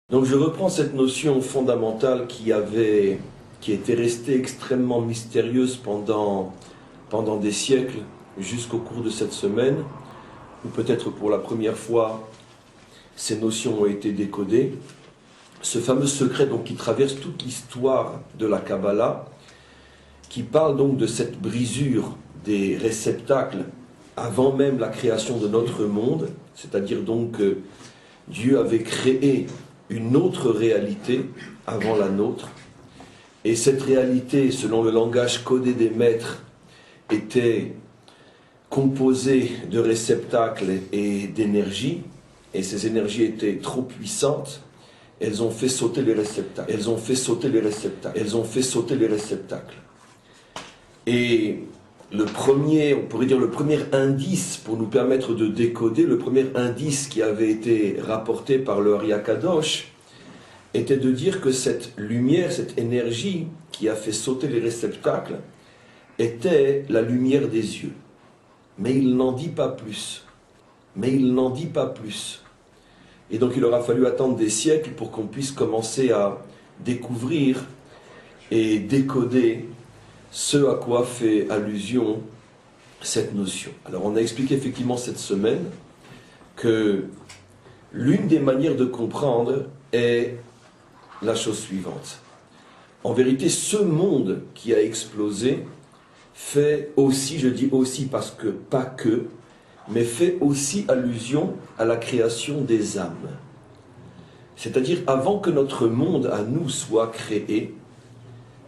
Donc je reprends cette notion fondamentale qui était restée extrêmement mystérieuse pendant des siècles, jusqu'au cours de cette semaine, où peut-être pour la première fois, ces notions ont été décodées. Ce fameux secret donc, qui traverse toute l'histoire de la Kabbalah, qui parle donc de cette brisure des réceptacles avant même la création de notre monde, c'est-à-dire donc que Dieu avait créé une autre réalité avant la nôtre, et cette réalité, selon le langage codé des maîtres, était composée de réceptacles et d'énergie, et ces énergies étaient trop puissantes, elles ont fait sauter les réceptacles, elles ont fait sauter les réceptacles, elles ont fait sauter les réceptacles. Et le premier, on pourrait dire le premier indice pour nous permettre de décoder, le premier indice qui avait été rapporté par le Ari Akadosh, était de dire que cette lumière, cette énergie qui a fait sauter les réceptacles, était la lumière des yeux. Mais il n'en dit pas plus. Mais il n'en dit pas plus. Et donc il aura fallu attendre des siècles pour qu'on puisse commencer à découvrir et décoder ce à quoi fait allusion cette notion. Alors on a expliqué effectivement cette semaine que l'une des manières de comprendre est la chose suivante. En vérité, ce monde qui a explosé fait aussi, je dis aussi parce que pas que, mais fait aussi allusion à la création des âmes. C'est-à-dire, avant que notre monde à nous soit créé,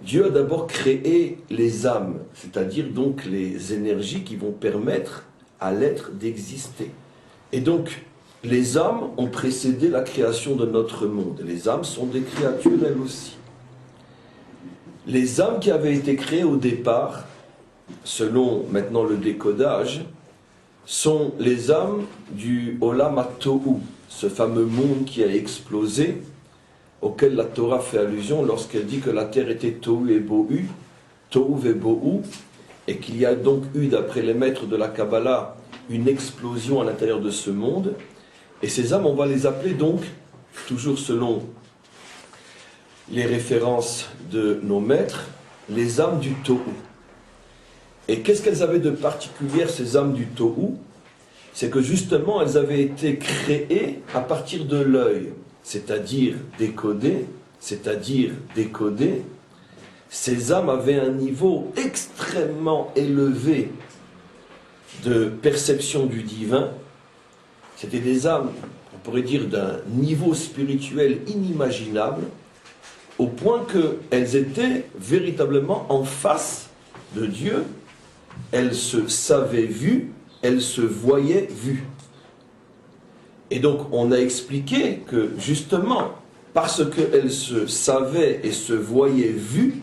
Dieu a d'abord créé les âmes, c'est-à-dire donc les énergies qui vont permettre à l'être d'exister. Et donc, les âmes ont précédé la création de notre monde. Les âmes sont des créatures elles aussi. Les âmes qui avaient été créées au départ, selon maintenant le décodage, sont les âmes du Olam HaTohu, ce fameux monde qui a explosé, auquel la Torah fait allusion lorsqu'elle dit que la terre était Tohu et Bohu, Tohu et Bohu, et qu'il y a donc eu, d'après les maîtres de la Kabbalah, une explosion à l'intérieur de ce monde. Et ces âmes, on va les appeler donc, toujours selon les références de nos maîtres, les âmes du Tohu. Et qu'est-ce qu'elles avaient de particulier, ces âmes du Tohu? C'est que justement, elles avaient été créées à partir de l'œil, c'est-à-dire décodées. Ces âmes avaient un niveau extrêmement élevé de perception du divin. C'était des âmes, on pourrait dire, d'un niveau spirituel inimaginable, au point qu'elles étaient véritablement en face de Dieu. Elles se savaient vues, elles se voyaient vues. Et donc on a expliqué que justement, parce qu'elles se savaient et se voyaient vues,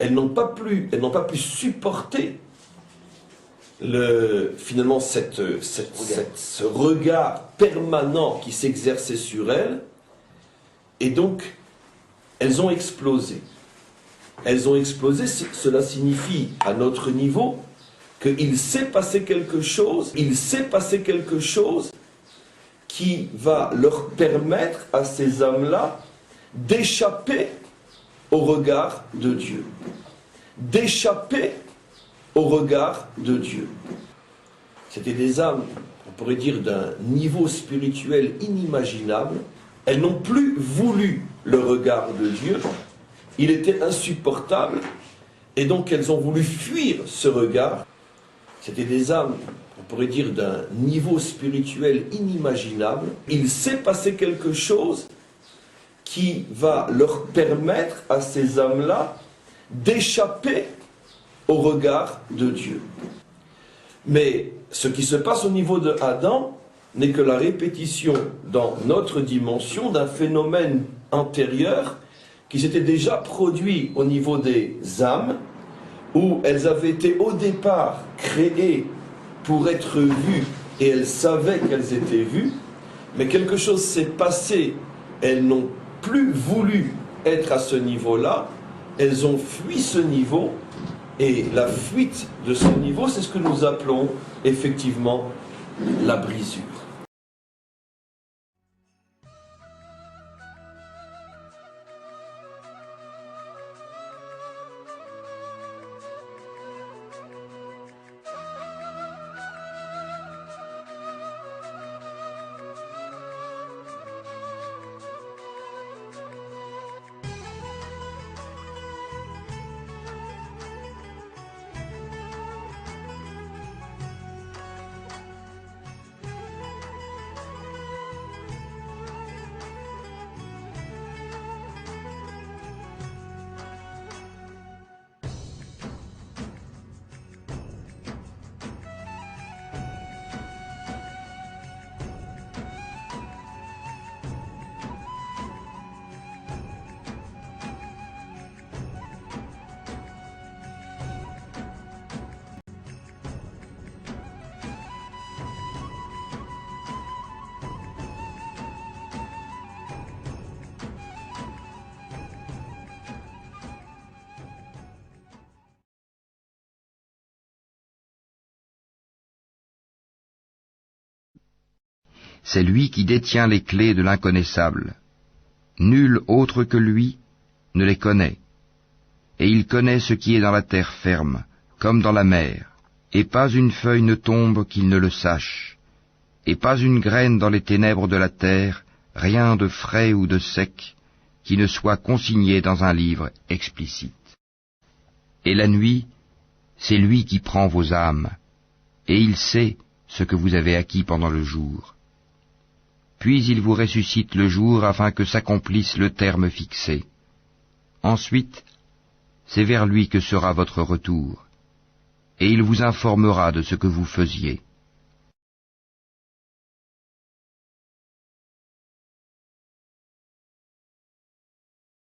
elles n'ont pas pu supporter finalement ce regard permanent qui s'exerçait sur elles, et donc elles ont explosé. Elles ont explosé, cela signifie à notre niveau qu'il s'est passé quelque chose, qui va leur permettre à ces âmes-là d'échapper au regard de Dieu. D'échapper au regard de Dieu. C'était des âmes, on pourrait dire, d'un niveau spirituel inimaginable. Elles n'ont plus voulu le regard de Dieu. Il était insupportable. Et donc elles ont voulu fuir ce regard. C'était des âmes, on pourrait dire, d'un niveau spirituel inimaginable. Il s'est passé quelque chose qui va leur permettre à ces âmes-là d'échapper au regard de Dieu. Mais ce qui se passe au niveau de Adam n'est que la répétition dans notre dimension d'un phénomène antérieur qui s'était déjà produit au niveau des âmes, où elles avaient été au départ créées pour être vues et elles savaient qu'elles étaient vues, mais quelque chose s'est passé, elles n'ont plus voulu être à ce niveau-là, elles ont fui ce niveau. Et la fuite de ce niveau, c'est ce que nous appelons effectivement la brisure. c'est lui qui détient les clés de l'inconnaissable. Nul autre que lui ne les connaît. Et il connaît ce qui est dans la terre ferme, comme dans la mer, et pas une feuille ne tombe qu'il ne le sache, et pas une graine dans les ténèbres de la terre, rien de frais ou de sec, qui ne soit consigné dans un livre explicite. Et la nuit, c'est lui qui prend vos âmes, et il sait ce que vous avez acquis pendant le jour. Puis il vous ressuscite le jour afin que s'accomplisse le terme fixé. Ensuite, c'est vers lui que sera votre retour, et il vous informera de ce que vous faisiez.